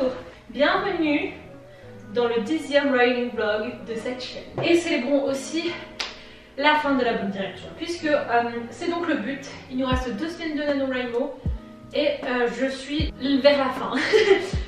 bonjour, bienvenue dans le 10e writing vlog de cette chaîne. Et célébrons aussi la fin de la bonne direction, puisque c'est donc le but. Il nous reste 2 semaines de NaNoWriMo et je suis vers la fin.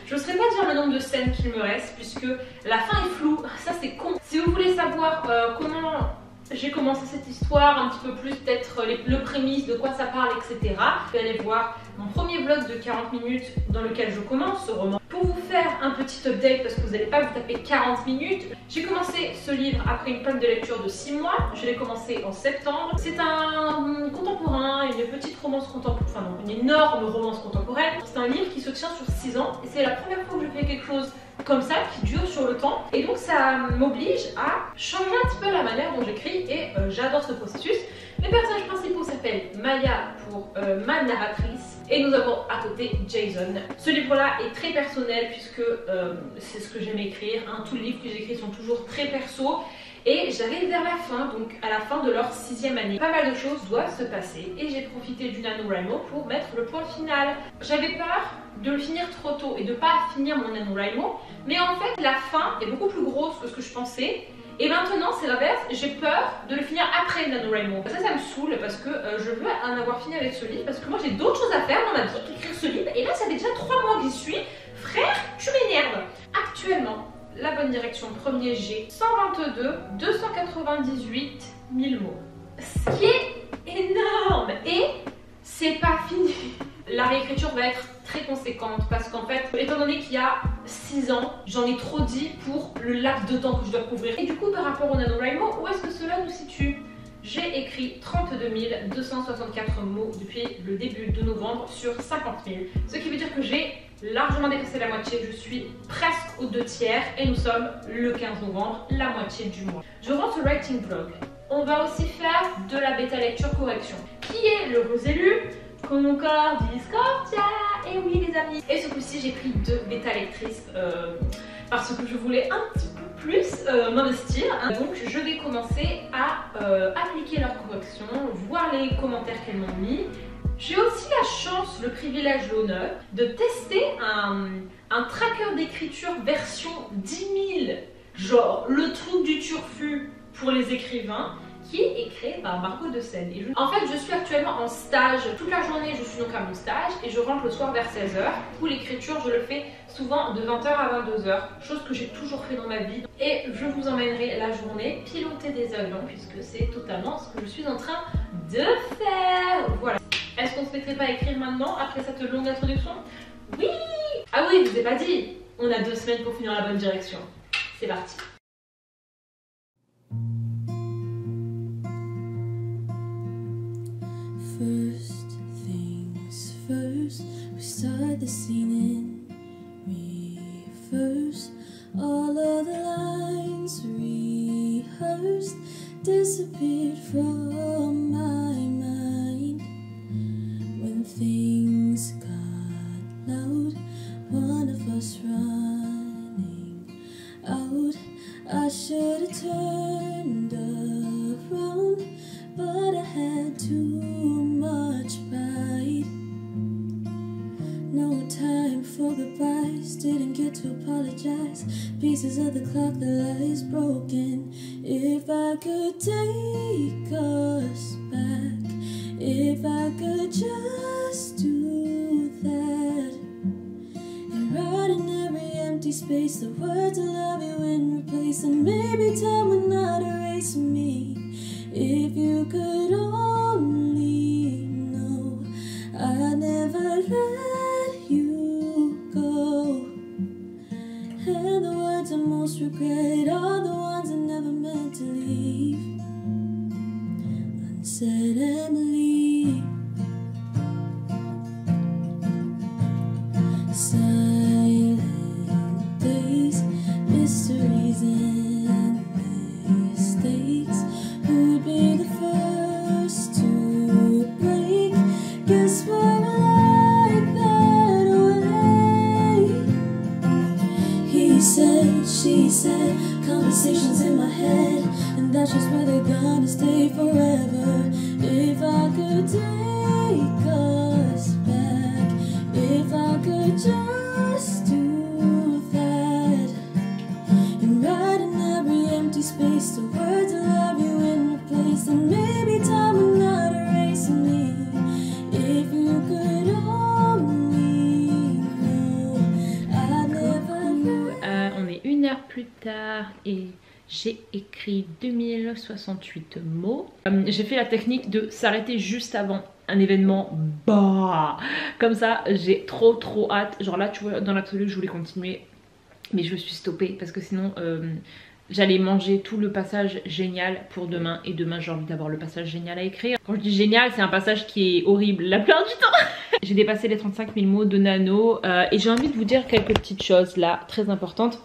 Je ne saurais pas dire le nombre de scènes qu'il me reste, puisque la fin est floue, ça c'est con. Si vous voulez savoir comment j'ai commencé cette histoire, un petit peu plus peut-être le prémisse, de quoi ça parle, etc. Vous allez voir mon premier vlog de 40 minutes dans lequel je commence ce roman. Pour vous faire un petit update, parce que vous n'allez pas vous taper 40 minutes, j'ai commencé ce livre après une panne de lecture de 6 mois. Je l'ai commencé en septembre. C'est un contemporain, une petite romance contemporaine, enfin non, une énorme romance contemporaine. C'est un livre qui se tient sur 6 ans et c'est la première fois que je fais quelque chose comme ça, qui dure sur le temps, et donc ça m'oblige à changer un petit peu la manière dont j'écris et j'adore ce processus. Les personnages principaux s'appellent Maya pour ma narratrice et nous avons à côté Jason. Ce livre-là est très personnel puisque c'est ce que j'aime écrire, hein. Tous les livres que j'écris sont toujours très perso. Et j'arrive vers la fin, donc à la fin de leur 6e année. Pas mal de choses doivent se passer et j'ai profité du NaNoWriMo pour mettre le point final. J'avais peur de le finir trop tôt et de pas finir mon NaNoWriMo, mais en fait la fin est beaucoup plus grosse que ce que je pensais. Et maintenant c'est l'inverse, j'ai peur de le finir après le NaNoWriMo. Ça me saoule parce que je veux en avoir fini avec ce livre, parce que moi j'ai d'autres choses à faire dans ma vie qu'écrire ce livre. Et là ça fait déjà 3 mois que j'y suis. Frère, tu m'énerves. Actuellement, la bonne direction, premier G, 122 298 000 mots. Ce qui est énorme. Et c'est pas fini. La réécriture va être très conséquente parce qu'en fait, étant donné qu'il y a 6 ans, j'en ai trop dit pour le laps de temps que je dois couvrir. Et du coup, par rapport au NaNoWriMo, où est-ce que cela nous situe? J'ai écrit 32 264 mots depuis le début de novembre sur 50 000. Ce qui veut dire que j'ai largement dépassé la moitié. Je suis presque aux 2/3 et nous sommes le 15 novembre, la moitié du mois. Je rentre au writing vlog. On va aussi faire de la bêta lecture correction. Qui est l'heureux élu? Concordiscordia. Et oui les amis. Et ce coup-ci j'ai pris 2 bêta lectrices parce que je voulais un petit peu plus m'investir. Donc je vais commencer à appliquer leurs corrections, voir les commentaires qu'elles m'ont mis. J'ai aussi la chance, le privilège, l'honneur de tester un tracker d'écriture version 10 000, genre le truc du turfu pour les écrivains, qui est créé par Margot de Seine. En fait, je suis actuellement en stage. Toute la journée, je suis donc à mon stage et je rentre le soir vers 16 h. Pour l'écriture, je le fais souvent de 20 h à 22 h, chose que j'ai toujours fait dans ma vie. Et je vous emmènerai la journée piloter des avions, puisque c'est totalement ce que je suis en train de faire. Voilà. Est-ce qu'on se mettrait pas à écrire maintenant, après cette longue introduction? Oui! Ah oui, je vous ai pas dit, on a 2 semaines pour finir la bonne direction. C'est parti. First things first, we start the scene in reverse. All of the lines rehearsed disappeared from my mind. When things got loud, one of us running out. I should have turned around, but I had too much pride. No time for goodbyes, didn't get to apologize. Pieces of the clock that lies broken. If I could take us back, if I could just do that, and write in every empty space the words I love you and replace, and maybe time would not erase me. If you could only know, I never let you go. And the words I most regret are the ones I never meant to leave unsaid and believe. Silent days, mysteries and mistakes. Who'd be the first to break? Guess we're like that way. He said, she said, conversations in my head, and that's just where they're gonna stay forever. If I could take us back, if I could just do heure plus tard et j'ai écrit 2068 mots. J'ai fait la technique de s'arrêter juste avant un événement. Bah, comme ça, j'ai trop hâte. Genre là, tu vois, dans l'absolu, je voulais continuer, mais je me suis stoppée parce que sinon, j'allais manger tout le passage génial pour demain. Et demain, j'ai envie d'avoir le passage génial à écrire. Quand je dis génial, c'est un passage qui est horrible la plupart du temps. J'ai dépassé les 35 000 mots de Nano et j'ai envie de vous dire quelques petites choses là, très importantes.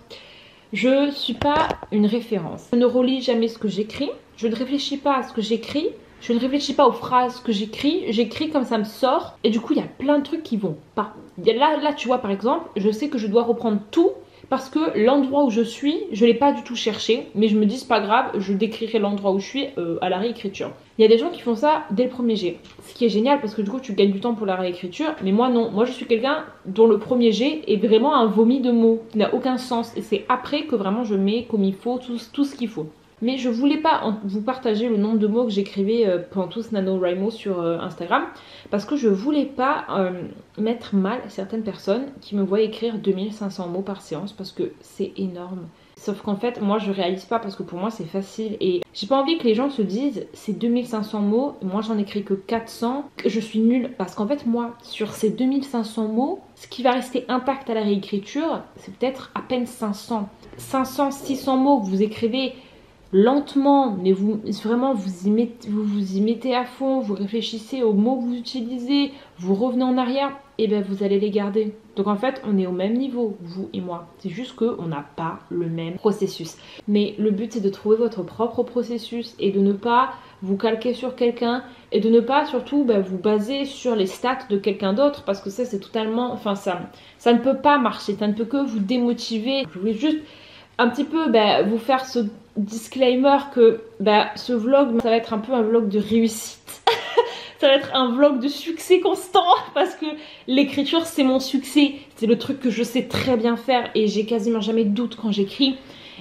Je suis pas une référence. Je ne relis jamais ce que j'écris. Je ne réfléchis pas à ce que j'écris. Je ne réfléchis pas aux phrases que j'écris. J'écris comme ça me sort. Et du coup, il y a plein de trucs qui vont pas. Là, tu vois, par exemple, je sais que je dois reprendre tout parce que l'endroit où je suis, je l'ai pas du tout cherché. Mais je me dis, c'est pas grave, je décrirai l'endroit où je suis à la réécriture. Il y a des gens qui font ça dès le premier jet. Ce qui est génial parce que du coup, tu gagnes du temps pour la réécriture. Mais moi, non. Moi, je suis quelqu'un dont le premier jet est vraiment un vomi de mots qui n'a aucun sens. Et c'est après que vraiment je mets comme il faut tout ce qu'il faut. Mais je voulais pas vous partager le nombre de mots que j'écrivais pendant tout ce NaNoWriMo sur Instagram. Parce que je voulais pas mettre mal certaines personnes qui me voient écrire 2500 mots par séance. Parce que c'est énorme. Sauf qu'en fait, moi je réalise pas parce que pour moi c'est facile. Et j'ai pas envie que les gens se disent c'est 2500 mots, moi j'en écris que 400, que je suis nulle. Parce qu'en fait, moi, sur ces 2500 mots, ce qui va rester intact à la réécriture, c'est peut-être à peine 500. 500, 600 mots que vous écrivez lentement, mais vous y mettez à fond, vous réfléchissez aux mots que vous utilisez, vous revenez en arrière, et bien vous allez les garder. Donc en fait, on est au même niveau, vous et moi. C'est juste qu'on n'a pas le même processus. Mais le but, c'est de trouver votre propre processus et de ne pas vous calquer sur quelqu'un et de ne pas surtout vous baser sur les stats de quelqu'un d'autre parce que ça, c'est totalement... Enfin, ça ne peut pas marcher, ça ne peut que vous démotiver. Je voulais juste un petit peu vous faire ce disclaimer que ce vlog, ça va être un peu un vlog de réussite. Ça va être un vlog de succès constant parce que l'écriture c'est mon succès, c'est le truc que je sais très bien faire et j'ai quasiment jamais de doute quand j'écris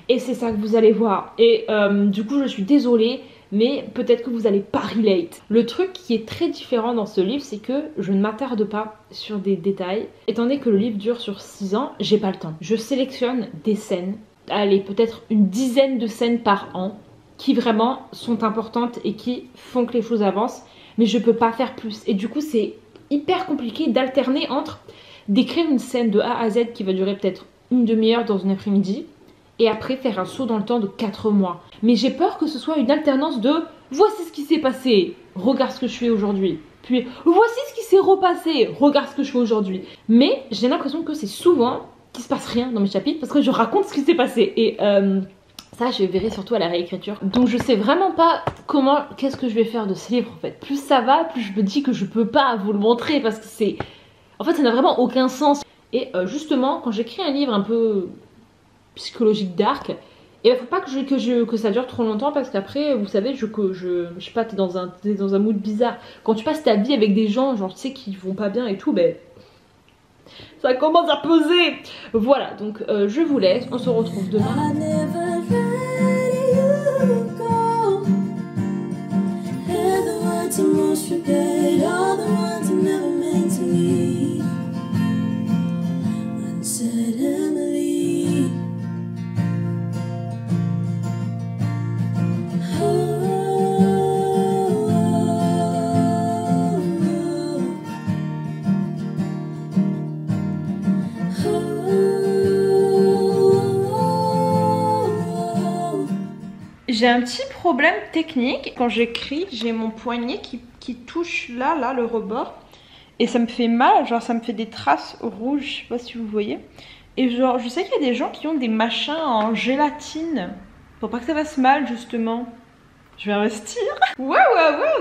et c'est ça que vous allez voir. Et du coup je suis désolée mais peut-être que vous n'allez pas relate. Le truc qui est très différent dans ce livre, c'est que je ne m'attarde pas sur des détails. Étant donné que le livre dure sur 6 ans, j'ai pas le temps. Je sélectionne des scènes, allez, peut-être une dizaine de scènes par an qui vraiment sont importantes et qui font que les choses avancent. Mais je peux pas faire plus. Et du coup, c'est hyper compliqué d'alterner entre d'écrire une scène de A à Z qui va durer peut-être une demi-heure dans une après-midi et après faire un saut dans le temps de 4 mois. Mais j'ai peur que ce soit une alternance de voici ce qui s'est passé, regarde ce que je fais aujourd'hui. Puis voici ce qui s'est repassé, regarde ce que je fais aujourd'hui. Mais j'ai l'impression que c'est souvent qu'il se passe rien dans mes chapitres parce que je raconte ce qui s'est passé. Et ça, je verrai surtout à la réécriture. Donc je sais vraiment pas qu'est-ce que je vais faire de ce livre en fait. Plus ça va, plus je me dis que je peux pas vous le montrer parce que c'est... En fait, ça n'a vraiment aucun sens. Et justement, quand j'écris un livre un peu psychologique dark, et faut pas que ça dure trop longtemps parce qu'après, vous savez, je sais pas, t'es dans un mood bizarre. Quand tu passes ta vie avec des gens, genre tu sais, qui vont pas bien et tout, ça commence à peser. Voilà, donc je vous laisse, on se retrouve demain. J'ai un petit problème technique. Quand j'écris, j'ai mon poignet qui touche là, le rebord. Et ça me fait mal, genre ça me fait des traces rouges, je sais pas si vous voyez. Et genre, je sais qu'il y a des gens qui ont des machins en gélatine. Pour pas que ça fasse mal, justement. Je vais investir. Ouais,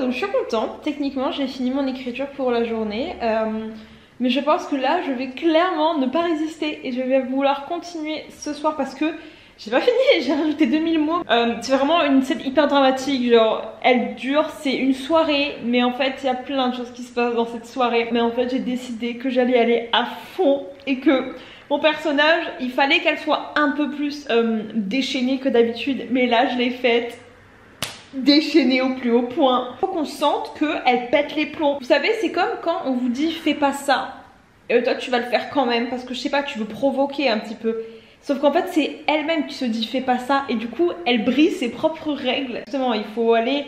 donc je suis contente. Techniquement, j'ai fini mon écriture pour la journée. Mais je pense que là, je vais clairement ne pas résister. Et je vais vouloir continuer ce soir parce que j'ai pas fini, j'ai rajouté 2000 mots. C'est vraiment une scène hyper dramatique, genre elle dure, c'est une soirée, mais en fait il y a plein de choses qui se passent dans cette soirée. Mais en fait j'ai décidé que j'allais aller à fond et que mon personnage, il fallait qu'elle soit un peu plus déchaînée que d'habitude. Mais là je l'ai faite déchaînée au plus haut point. Faut qu'on sente qu'elle pète les plombs. Vous savez, c'est comme quand on vous dit fais pas ça. Et toi tu vas le faire quand même parce que je sais pas, tu veux provoquer un petit peu. Sauf qu'en fait c'est elle-même qui se dit fais pas ça et du coup elle brise ses propres règles. Justement il faut aller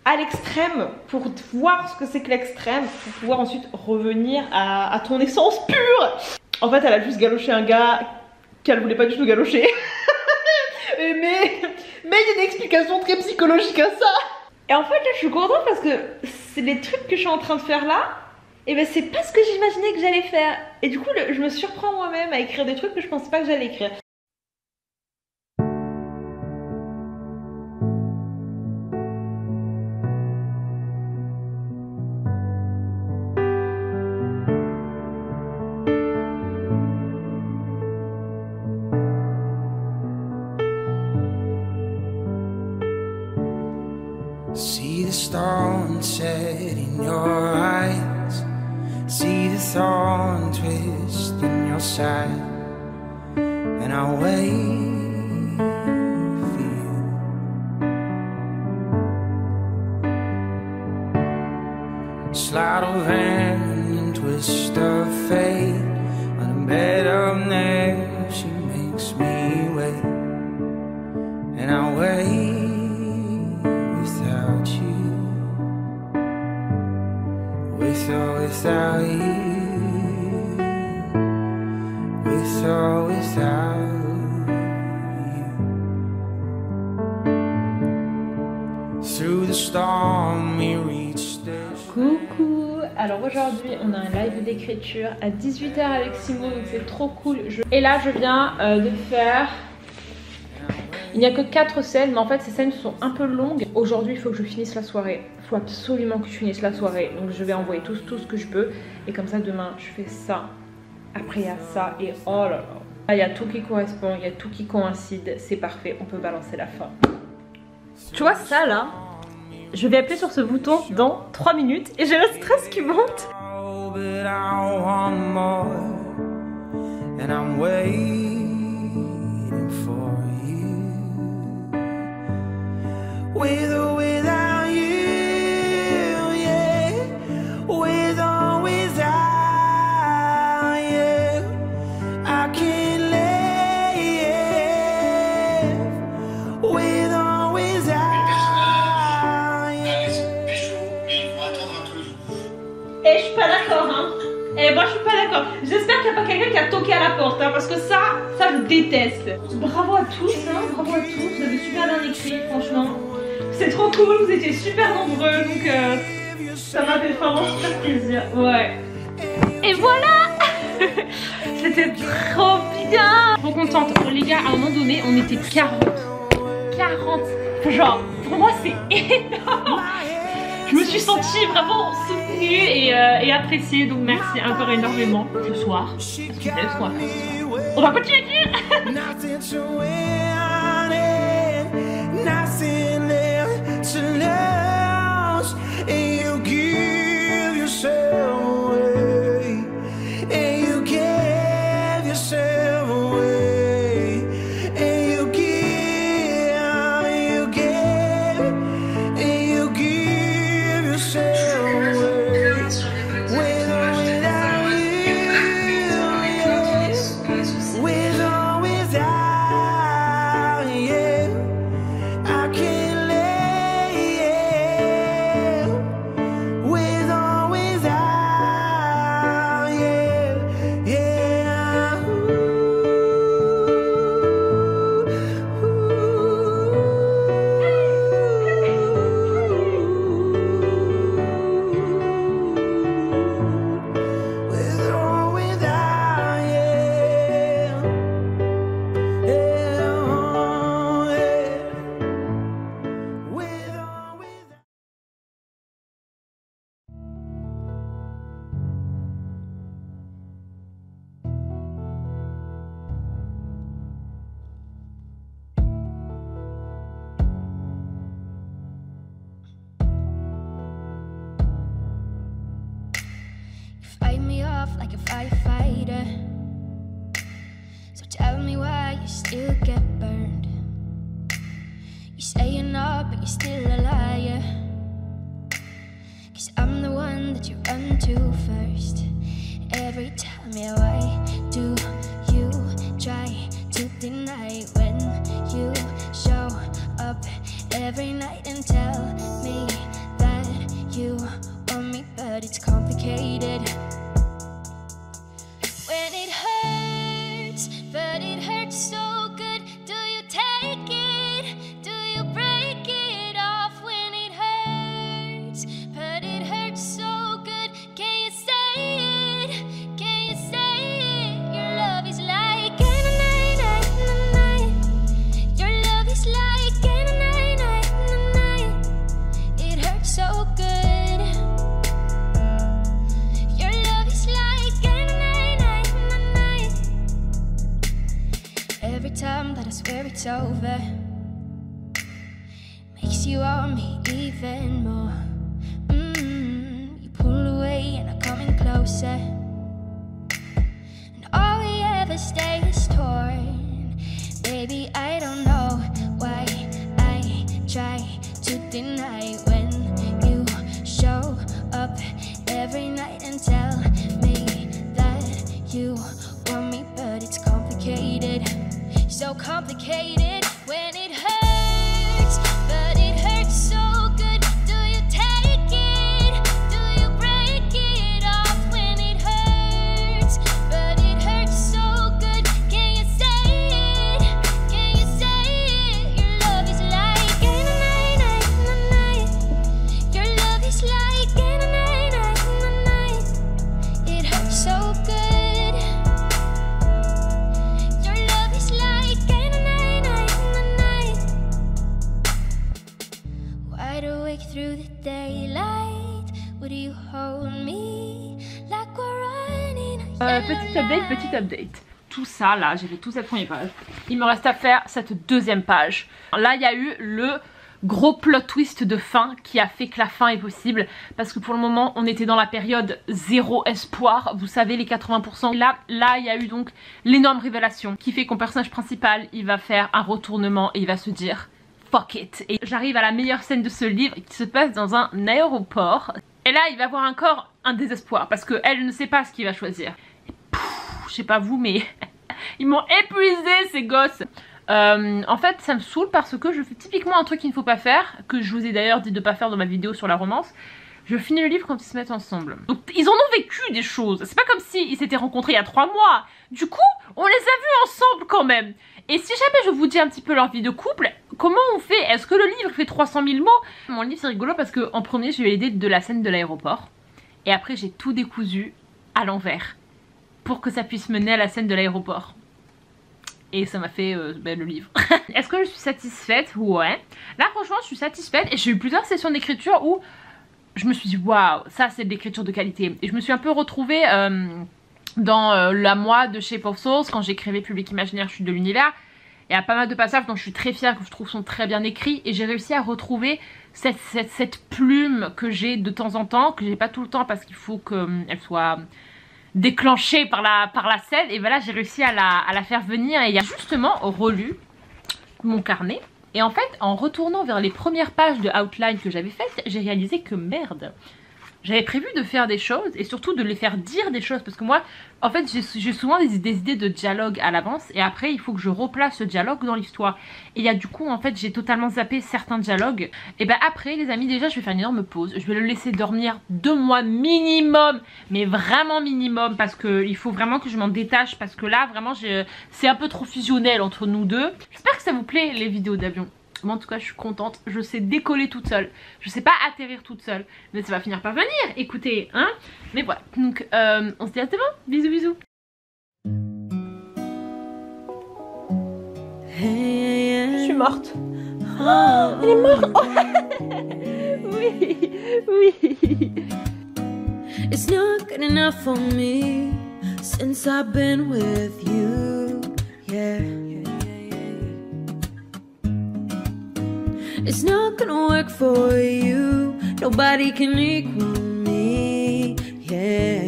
à l'extrême pour voir ce que c'est que l'extrême, pour pouvoir ensuite revenir à ton essence pure. En fait elle a juste galoché un gars qu'elle voulait pas du tout galocher. mais il y a une explication très psychologique à ça. Et en fait là je suis contente parce que c'est les trucs que je suis en train de faire là. Et ben c'est pas ce que j'imaginais que j'allais faire. Et du coup je me surprends moi-même à écrire des trucs que je pensais pas que j'allais écrire. See the storm set in your eyes. See the thorn twist in your side. And I'll wait for you. Sleight of hand and twist of fate. On a bed of nails she makes me wait. And I'll wait without you, with or without you, with or without you. Through the storm we reach the... Coucou. Alors aujourd'hui on a un live d'écriture à 18 h avec Simon, donc c'est trop cool. Et là je viens de faire... Il n'y a que 4 scènes, mais en fait ces scènes sont un peu longues. Aujourd'hui il faut que je finisse la soirée. Il faut absolument que je finisse la soirée. Donc je vais envoyer tout ce que je peux. Et comme ça demain je fais ça. Après il y a ça et oh là là. Là il y a tout qui correspond, il y a tout qui coïncide. C'est parfait, on peut balancer la fin. Tu vois ça là, je vais appuyer sur ce bouton dans 3 minutes et j'ai le stress qui monte. With or without you, yeah. With or without you, I can't live. With or without you. Et je suis pas d'accord hein. Et moi je suis pas d'accord. J'espère qu'il n'y a pas quelqu'un qui a toqué à la porte hein, parce que ça je déteste. Bravo à tous hein, bravo à tous. Vous avez super bien écrit franchement. C'est trop cool, vous étiez super nombreux, donc ça m'a fait vraiment super plaisir. Ouais. Et voilà. C'était trop bien. Trop contente. Les gars, à un moment donné, on était 40. 40. Genre, pour moi, c'est énorme. Je me suis sentie vraiment soutenue et appréciée, donc merci encore énormément. Ce soir, on va continuer. To lose, and you give yourself away, and you give yourself away, and you give, and you give, and you give yourself away, with or without you, yes, with or without you, I can't. Fight me off like a firefighter. So tell me why you still get burned. You say you're not, but you're still a liar. 'Cause I'm the one that you run to first. Every time, yeah, why do you try to the night when you show up every night and tell me that you want me, but it's complicated. When it hurts, but it hurts so good. Do you take it? Do you break it off when it hurts? But it hurts so good. Can you say it? Can you say it? Your love is like night. Your love is like night. It hurts so good. Your love is like night. Every time that I swear it's over, makes you want me even more. You pull away and I'm coming closer, and all we ever stay is torn. Baby, I don't know why I try to deny when you show up every night and tell me that you want me, but it's complicated. So complicated when it hurts, but it hurts so good. Do you take it? Do you break it off when it hurts? But it hurts so good. Can you say it? Can you say it? Your love is like night. Your love is like night. It hurts so good. Wide awake through the daylight, would you hold me like we're running? Petit update. Tout ça là, j'ai fait toute cette première page. Il me reste à faire cette deuxième page. Là, il y a eu le gros plot twist de fin qui a fait que la fin est possible. Parce que pour le moment, on était dans la période zéro espoir. Vous savez, les 80%. Là, il y a eu donc l'énorme révélation qui fait que mon personnage principal, il va faire un retournement et il va se dire fuck it. Et j'arrive à la meilleure scène de ce livre qui se passe dans un aéroport. Et là, il va avoir encore un désespoir parce qu'elle ne sait pas ce qu'il va choisir. Et je sais pas vous, mais ils m'ont épuisé ces gosses. En fait, ça me saoule parce que je fais typiquement un truc qu'il ne faut pas faire, que je vous ai d'ailleurs dit de pas faire dans ma vidéo sur la romance. Je finis le livre quand ils se mettent ensemble. Donc ils en ont vécu des choses. C'est pas comme s'ils s'étaient rencontrés il y a 3 mois. Du coup, on les a vus ensemble quand même. Et si jamais je vous dis un petit peu leur vie de couple, comment on fait? Est-ce que le livre fait 300 000 mots? Mon livre c'est rigolo parce que en premier j'ai eu l'idée de la scène de l'aéroport. Et après j'ai tout décousu à l'envers pour que ça puisse mener à la scène de l'aéroport. Et ça m'a fait le livre. Est-ce que je suis satisfaite? Ouais. Là franchement je suis satisfaite et j'ai eu plusieurs sessions d'écriture où je me suis dit waouh, ça c'est de l'écriture de qualité. Et je me suis un peu retrouvée dans la moi de Shape of Souls quand j'écrivais Public Imaginaire Chute de l'univers. Il y a pas mal de passages dont je suis très fière, que je trouve sont très bien écrits. Et j'ai réussi à retrouver cette plume que j'ai de temps en temps, que j'ai pas tout le temps parce qu'il faut qu'elle soit déclenchée par la scène. Et voilà, j'ai réussi à la faire venir. Et il y a justement relu mon carnet. Et en fait, en retournant vers les premières pages de outline que j'avais faites, j'ai réalisé que merde, j'avais prévu de faire des choses et surtout de les faire dire des choses. Parce que moi, en fait, j'ai souvent des idées de dialogue à l'avance et après, il faut que je replace ce dialogue dans l'histoire. Et il y a du coup, en fait, j'ai totalement zappé certains dialogues. Et ben après, les amis, déjà, je vais faire une énorme pause. Je vais le laisser dormir 2 mois minimum, mais vraiment minimum, parce qu'il faut vraiment que je m'en détache. Parce que là, vraiment, c'est un peu trop fusionnel entre nous deux. J'espère que ça vous plaît, les vidéos d'avion. Moi en tout cas je suis contente, je sais décoller toute seule, je sais pas atterrir toute seule, mais ça va finir par venir, écoutez, hein. Mais voilà, donc on se dit à demain, bisous bisous. Je suis morte. Oh, elle est morte. Oh. Oui. It's not good enough for me since I've been with you, yeah. It's not gonna work for you. Nobody can equal me. Yeah.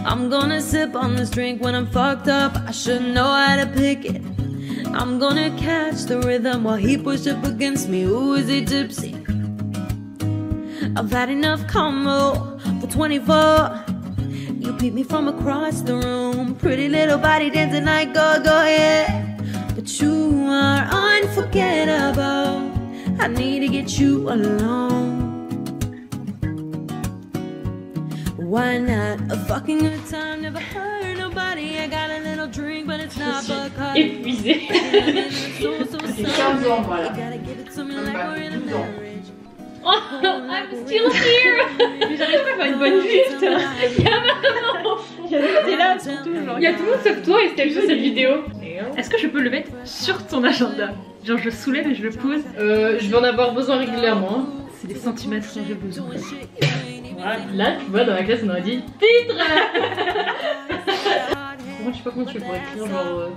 I'm gonna sip on this drink when I'm fucked up. I should know how to pick it. I'm gonna catch the rhythm while he pushed up against me. Ooh, is he tipsy? I've had enough combo for 24. You peep me from across the room. Pretty little little body dancing like go-go, yeah. But you are unforgettable. I need to get you alone. Why not? A fucking good time never hurt nobody. I got a little drink, but it's not Bacardi. Épuisée. J'ai 15 ans, voilà. Même pas 12 ans. Oh, I'm still here. J'arrive pas à faire une bonne vue, putain. Il y a maman. T'es là, surtout. Il y a tout le monde sauf toi et c'était sur cette vidéo. Est-ce que je peux le mettre sur ton agenda? Genre je soulève et je le pose. Je vais en avoir besoin régulièrement. C'est des centimètres dont j'ai besoin. Voilà, là tu vois dans la classe on aurait dit titre. Moi je sais pas comment tu fais pour écrire genre...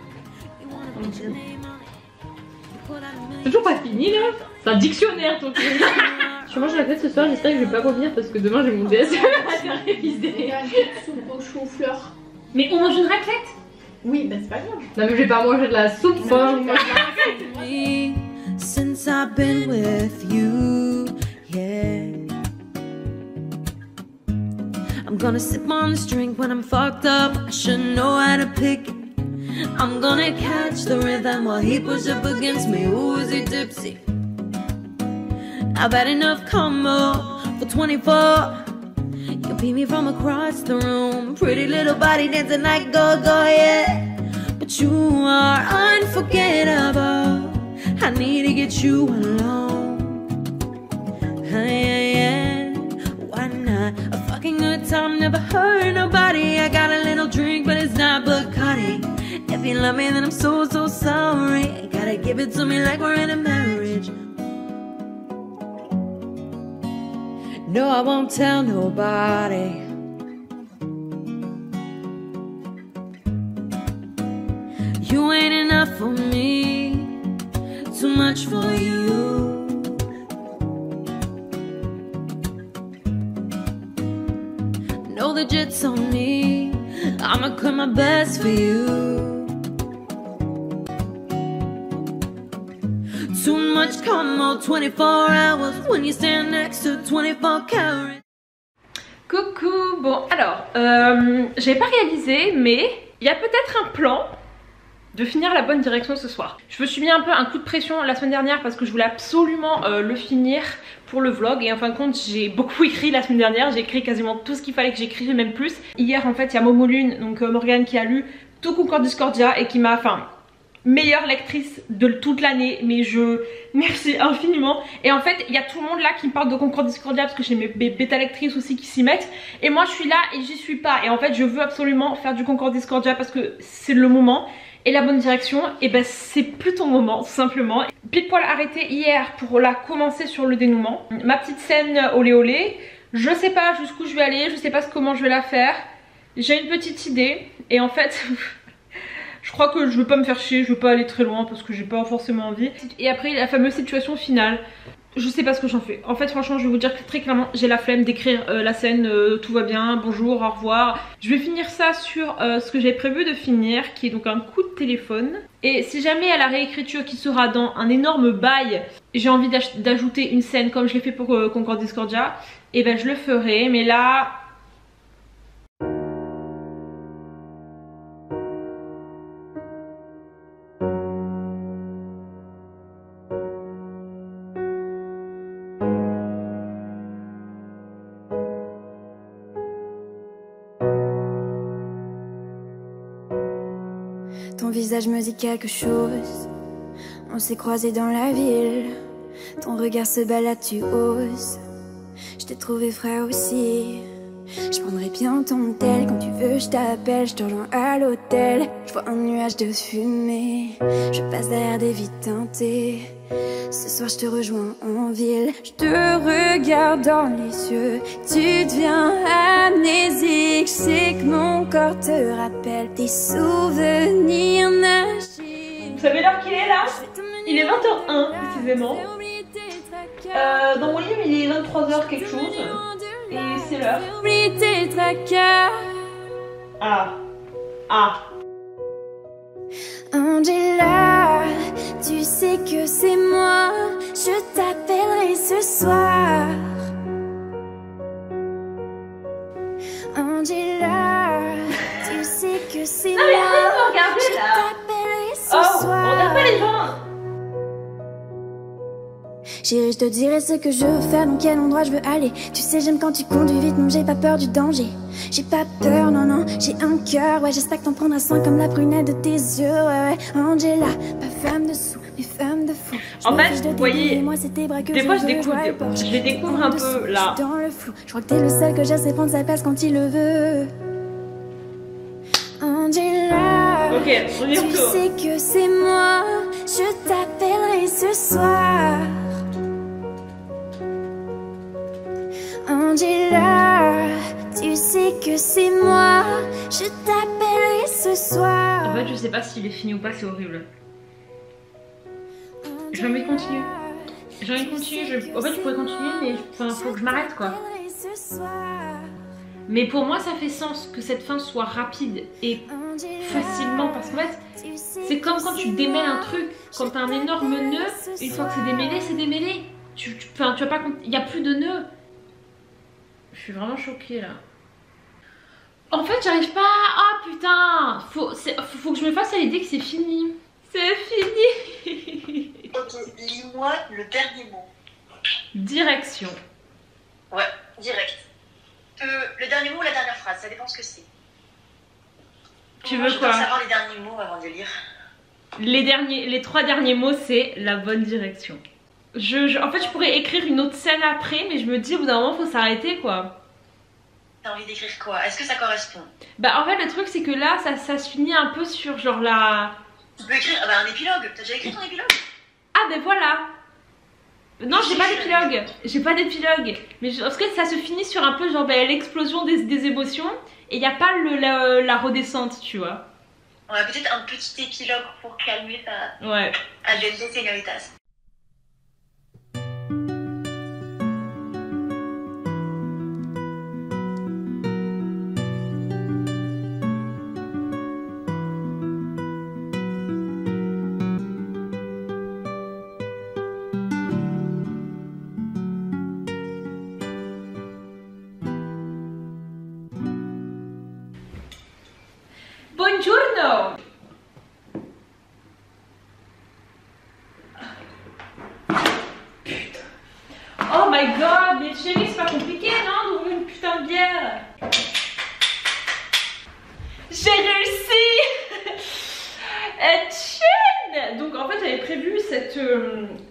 C'est toujours pas fini là. C'est un dictionnaire ton truc. Je mange la fête ce soir, j'espère que je vais pas revenir parce que demain j'ai mon DSE à faire réviser. Soupe au chou-fleur. Mais on mange une raclette? Oui, bah c'est pas grave. Non mais je vais pas manger de la soupe. Since I've been with you, yeah. I'm gonna sip on this drink when I'm fucked up. I should know how to pick it. I'm gonna catch the rhythm while he push up against me. Ooh, is he tipsy? I've had enough combo for 24. You beat me from across the room. Pretty little body dancing like go-go, yeah. But you are unforgettable. I need to get you alone. Yeah. Why not? A fucking good time never hurt nobody. I got a little drink, but it's not Bacardi. If you love me, then I'm so sorry. Gotta give it to me like we're in a marriage. No, I won't tell nobody. You ain't enough for me, too much for you. Know the jet's on me, I'ma cut my best for you. Too much combo, 24 hours when you stand next to 24 carats. Coucou. Bon alors, j'avais pas réalisé mais il y a peut-être un plan de finir la bonne direction ce soir. Je me suis mis un peu un coup de pression la semaine dernière parce que je voulais absolument le finir pour le vlog et en fin de compte j'ai beaucoup écrit la semaine dernière, j'ai écrit quasiment tout ce qu'il fallait que j'écrive, même plus. Hier en fait il y a Momo Lune, donc Morgane, qui a lu tout Concord Discordia et qui m'a, enfin, meilleure lectrice de toute l'année, mais je merci infiniment. Et en fait il y a tout le monde là qui me parle de Concord Discordia parce que j'ai mes bêta lectrices aussi qui s'y mettent et moi je suis là et j'y suis pas. Et en fait je veux absolument faire du Concord Discordia parce que c'est le moment. Et la bonne direction, et ben c'est plus ton moment tout simplement. Pile poil arrêté hier pour la commencer sur le dénouement. Ma petite scène olé olé, je sais pas jusqu'où je vais aller, je sais pas comment je vais la faire. J'ai une petite idée et en fait je crois que je veux pas me faire chier, je veux pas aller très loin parce que j'ai pas forcément envie. Et après la fameuse situation finale, je sais pas ce que j'en fais. En fait franchement je vais vous dire que très clairement j'ai la flemme d'écrire la scène tout va bien, bonjour, au revoir. Je vais finir ça sur ce que j'ai prévu de finir, qui est donc un coup de téléphone. Et si jamais à la réécriture qui sera dans un énorme bail, j'ai envie d'ajouter une scène comme je l'ai fait pour Concord Discordia, et ben je le ferai. Mais là... Ton visage me dit quelque chose. On s'est croisés dans la ville. Ton regard se balade, tu oses. Je t'ai trouvé frais aussi. Je prendrai bien ton tel. Quand tu veux je t'appelle, je te rejoins à l'hôtel. Je vois un nuage de fumée. Je passe derrière des vies teintées. Ce soir je te rejoins en ville. Je te regarde dans les yeux. Tu deviens amnésique. Je sais que mon corps te rappelle tes souvenirs nagés. Vous savez l'heure qu'il est là? Il est 20h01 précisément. Dans mon livre il est 23h quelque chose. Et c'est l'heure. Ah. Ah. Angela, tu sais que c'est moi. Je t'appellerai ce soir. Angela, tu sais que c'est moi. Chérie, je te dirai ce que je veux faire, dans quel endroit je veux aller. Tu sais, j'aime quand tu conduis vite, non, j'ai pas peur du danger. J'ai pas peur, non, non, j'ai un cœur. Ouais, j'espère que t'en prendras soin comme la prunelle de tes yeux. Ouais, ouais, Angela, pas femme de sous, mais femme de fou. En fait, vous voyez, des fois je les découvre un peu là. Dans le flou, je crois que t'es le seul que j'essaie prendre sa place quand il le veut. Angela, Ok, on y tu retourne. sais que c'est moi, je t'appellerai ce soir. Angela, tu sais que c'est moi, je t'appellerai ce soir. En fait, je sais pas s'il est fini ou pas, c'est horrible. J'ai envie de continuer. J'ai envie de continuer. En fait, je pourrais continuer, mais faut que je m'arrête quoi. Mais pour moi, ça fait sens que cette fin soit rapide et facilement. Parce qu'en fait, c'est comme quand tu démêles un truc. Quand t'as un énorme nœud, une fois que c'est démêlé, c'est démêlé. Tu vas pas. Il n'y a plus de nœud. Je suis vraiment choquée là. En fait, j'arrive pas. Ah putain, faut que je me fasse à l'idée que c'est fini. C'est fini. Ok, lis-moi le dernier mot. Direction. Ouais, direct. Le dernier mot ou la dernière phrase, ça dépend ce que c'est. Tu Moi, veux je quoi? dois savoir les derniers mots avant de lire. Les 3 derniers mots, c'est la bonne direction. En fait, je pourrais écrire une autre scène après, mais je me dis au bout d'un moment, faut s'arrêter quoi. T'as envie d'écrire quoi? Est-ce que ça correspond? Bah en fait, le truc c'est que là, ça se finit un peu sur genre la... Tu peux écrire un épilogue. T'as déjà écrit ton épilogue? Ah ben voilà. Non, j'ai pas d'épilogue. J'ai pas d'épilogue. Mais parce que ça se finit sur un peu genre l'explosion des émotions. Et y a pas la redescente, tu vois. On a peut-être un petit épilogue pour calmer ta... Ouais. Adelante señoritas. Buongiorno. Putain. Oh my god, mais chérie, c'est pas compliqué, non, d'ouvrir une putain de bière. J'ai réussi. Tchène. Donc en fait, j'avais prévu cette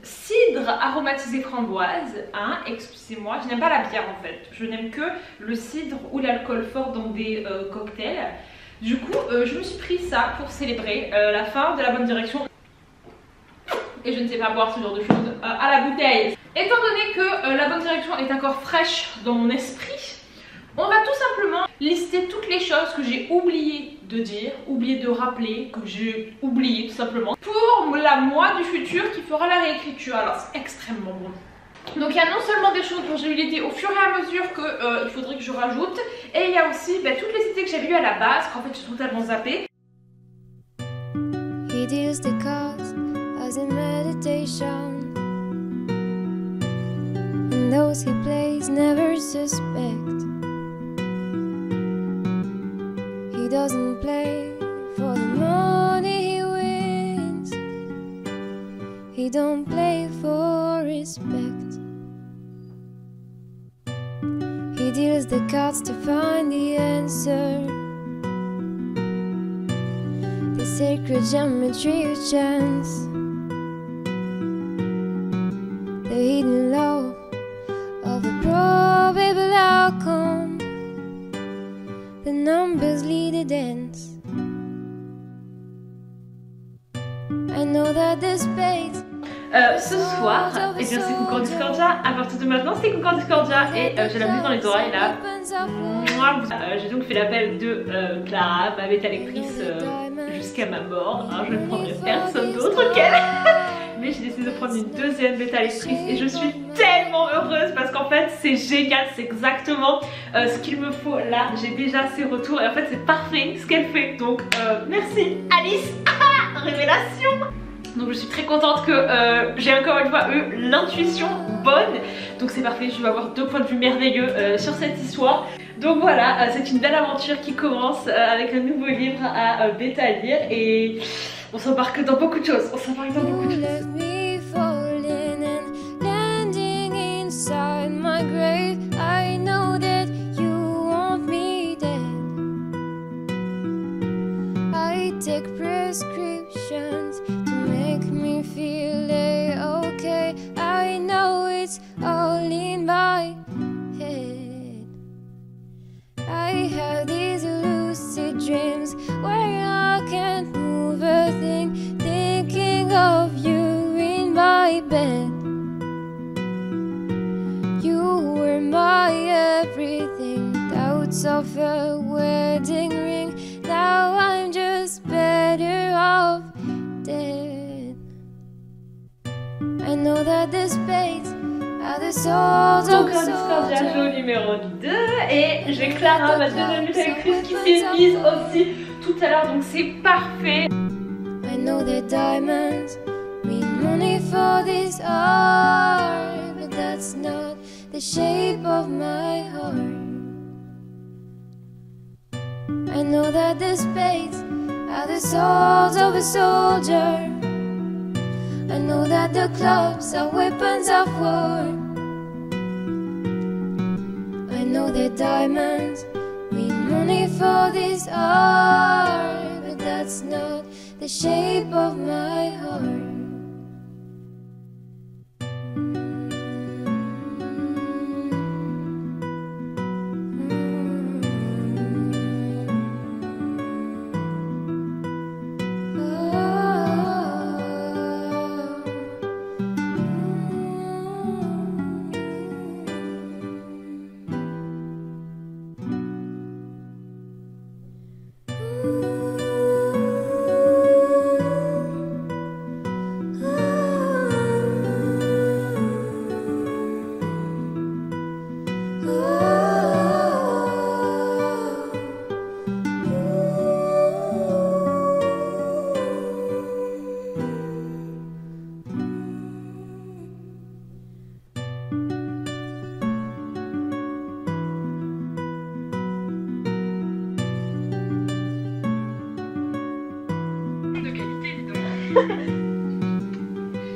cidre aromatisée framboise. Hein, excusez-moi, je n'aime pas la bière en fait. Je n'aime que le cidre ou l'alcool fort dans des cocktails. Du coup, je me suis pris ça pour célébrer la fin de la bonne direction. Et je ne sais pas boire ce genre de choses à la bouteille. Étant donné que la bonne direction est encore fraîche dans mon esprit, on va tout simplement lister toutes les choses que j'ai oublié de dire, oublié de rappeler, que j'ai oublié tout simplement, pour la moi du futur qui fera la réécriture. Alors c'est extrêmement bon. Donc il y a non seulement des choses dont j'ai eu l'idée au fur et à mesure que il faudrait que je rajoute, et il y a aussi toutes les idées que j'avais eues à la base, qu'en fait je suis totalement zappée. He deals the cards as in meditation, and those he plays never suspect. He doesn't play for the money he wins. He don't play for respect. He deals the cards to find the answer. The sacred geometry of chance. The hidden law of a probable outcome. The numbers lead a dance. I know that the spades. Ce soir, et bien c'est Concordiscordia. À partir de maintenant, c'est Concordiscordia et j'ai la musique dans les oreilles là. J'ai donc fait l'appel de Clara, ma bêta lectrice jusqu'à ma mort. Hein, je ne prendrai personne d'autre qu'elle. Mais j'ai décidé de prendre une deuxième bêta lectrice et je suis tellement heureuse parce qu'en fait c'est génial, c'est exactement ce qu'il me faut là. J'ai déjà ses retours et en fait c'est parfait ce qu'elle fait. Donc merci Alice. Révélation. Donc je suis très contente que j'ai encore une fois eu l'intuition bonne. Donc c'est parfait, je vais avoir 2 points de vue merveilleux sur cette histoire. Donc voilà, c'est une belle aventure qui commence avec un nouveau livre à bêta lire. Et on s'embarque dans beaucoup de choses. On s'embarque dans beaucoup de choses. take prescriptions to make me feel okay. I know it's all in my head. I have these lucid dreams where I can't move a thing, thinking of you in my bed. You were my everything, doubts of a wedding ring. Now I'm just better off dead. I know that the spades are the souls Donc of un Discordia soldiers. jeu numéro 2 et j'ai Clara, ma deuxième amie avec Chris qui s'est mise aussi tout à l'heure, donc c'est parfait. I know that diamonds mean money for this art, but that's not the shape of my heart. I know that the spades are the souls of a soldier. I know that the clubs are weapons of war. I know that diamonds mean money for this art, but that's not the shape of my heart.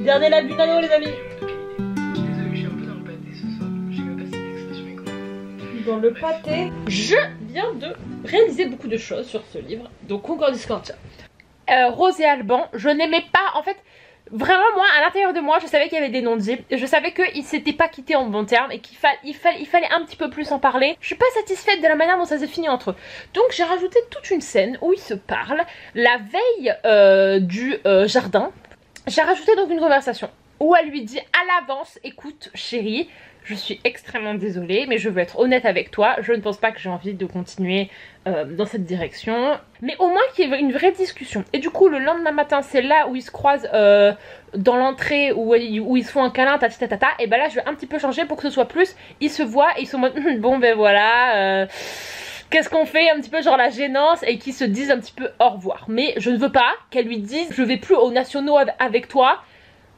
Dernier labunano les amis. Je suis un peu dans le pâté ce soir, je sais même pas si cette expression est correcte. Dans le pâté. Je viens de réaliser beaucoup de choses sur ce livre, donc Concord Discordia. Rose et Alban, je n'aimais pas, en fait, vraiment moi, à l'intérieur de moi, je savais qu'il y avait des non-dits, je savais qu'ils s'étaient pas quittés en bons termes et qu'il fallait un petit peu plus en parler. Je suis pas satisfaite de la manière dont ça s'est fini entre eux. Donc j'ai rajouté toute une scène où ils se parlent, la veille du jardin. J'ai rajouté donc une conversation où elle lui dit à l'avance, écoute chérie, je suis extrêmement désolée mais je veux être honnête avec toi, je ne pense pas que j'ai envie de continuer dans cette direction, mais au moins qu'il y ait une vraie discussion. Et du coup le lendemain matin c'est là où ils se croisent dans l'entrée où ils se font un câlin tata, et ben là je vais un petit peu changer pour que ce soit plus, ils se voient et ils sont en mode bon ben voilà qu'est-ce qu'on fait, un petit peu genre la gênance, et qu'ils se disent un petit peu au revoir. Mais je ne veux pas qu'elle lui dise je vais plus aux nationaux avec toi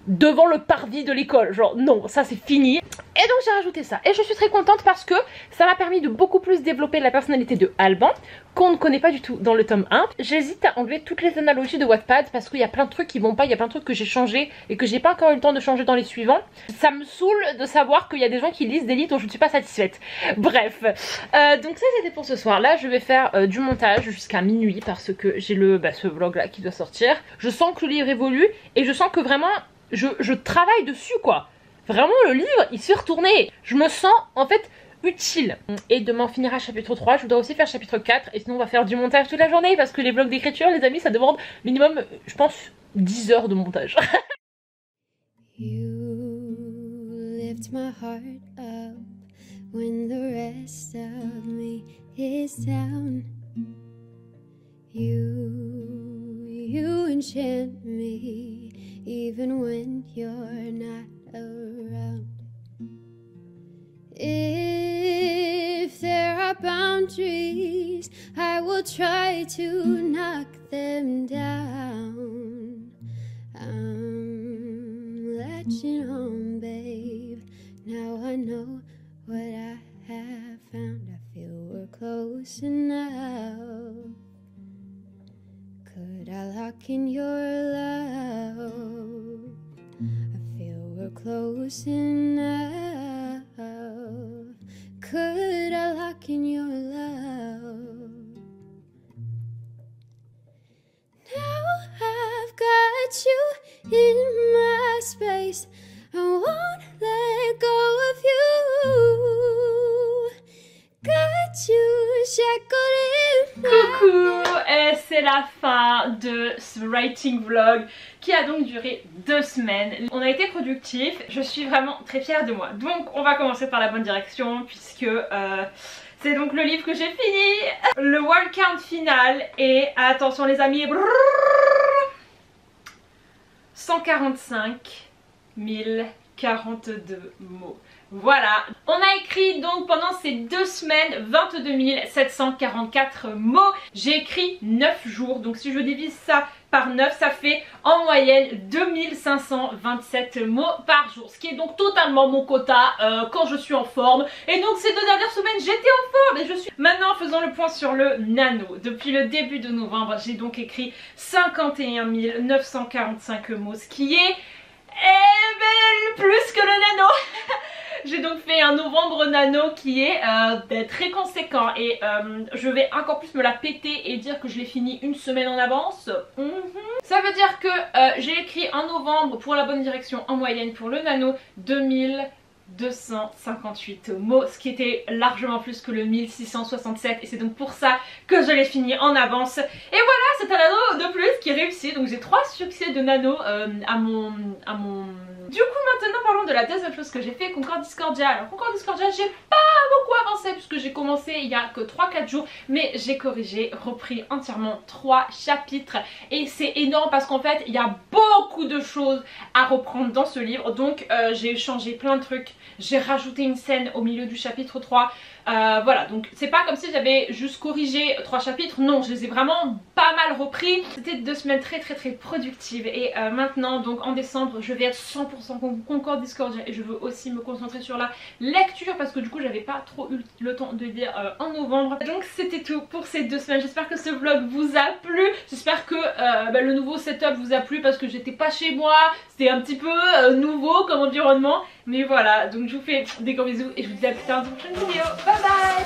devant le parvis de l'école, genre non, ça c'est fini. Et donc j'ai rajouté ça et je suis très contente parce que ça m'a permis de beaucoup plus développer la personnalité de Alban qu'on ne connaît pas du tout dans le tome 1. J'hésite à enlever toutes les analogies de Wattpad parce qu'il y a plein de trucs qui vont pas, il y a plein de trucs que j'ai changé et que j'ai pas encore eu le temps de changer dans les suivants. Ça me saoule de savoir qu'il y a des gens qui lisent des livres dont je ne suis pas satisfaite. Bref, donc ça c'était pour ce soir. Là je vais faire du montage jusqu'à minuit parce que j'ai ce vlog là qui doit sortir. Je sens que le livre évolue et je sens que vraiment je travaille dessus quoi. Vraiment le livre il se fait retourner. Je me sens en fait utile. Et demain on finira chapitre 3. Je dois aussi faire chapitre 4. Et sinon on va faire du montage toute la journée. Parce que les vlogs d'écriture les amis ça demande minimum je pense 10 heures de montage. You lift my heart up when the rest of me is down. You enchant me even when you're not around. If there are boundaries, I will try to knock them down. I'm latching on, babe. Now I know what I have found. I feel we're close enough. Could I lock in your love? I feel we're close enough. Could I lock in your love? c'est la fin de ce writing vlog qui a donc duré 2 semaines. On a été productifs, je suis vraiment très fière de moi. Donc on va commencer par la bonne direction puisque c'est donc le livre que j'ai fini. Le word count final et attention les amis, 145 042 mots. Voilà, on a écrit donc pendant ces 2 semaines 22 744 mots. J'ai écrit 9 jours, donc si je divise ça par 9, ça fait en moyenne 2527 mots par jour. Ce qui est donc totalement mon quota quand je suis en forme. Et donc ces 2 dernières semaines j'étais en forme et je suis... Maintenant faisons le point sur le nano. Depuis le début de novembre, j'ai donc écrit 51 945 mots, ce qui est... plus que le nano. J'ai donc fait un novembre nano qui est très conséquent et je vais encore plus me la péter et dire que je l'ai fini une semaine en avance. Ça veut dire que j'ai écrit en novembre pour la bonne direction en moyenne pour le nano 2258 mots, ce qui était largement plus que le 1667 et c'est donc pour ça que je l'ai fini en avance. Et voilà, c'est un nano de plus qui réussit, donc j'ai 3 succès de nano à mon... Du coup maintenant parlons de la deuxième chose que j'ai fait, Concord Discordia. Alors Concord Discordia j'ai pas beaucoup avancé puisque j'ai commencé il y a que 3-4 jours, mais j'ai corrigé, repris entièrement 3 chapitres et c'est énorme parce qu'en fait il y a beaucoup de choses à reprendre dans ce livre, donc j'ai changé plein de trucs, j'ai rajouté une scène au milieu du chapitre 3. Voilà, donc c'est pas comme si j'avais juste corrigé 3 chapitres, non, je les ai vraiment pas mal repris. C'était 2 semaines très productives et maintenant donc en décembre je vais être 100% Concord Discordia et je veux aussi me concentrer sur la lecture parce que du coup j'avais pas trop eu le temps de lire en novembre. Donc c'était tout pour ces 2 semaines, j'espère que ce vlog vous a plu, j'espère que le nouveau setup vous a plu parce que j'étais pas chez moi, c'était un petit peu nouveau comme environnement. Mais voilà, donc je vous fais des gros bisous et je vous dis à plus tard dans une prochaine vidéo. Bye bye.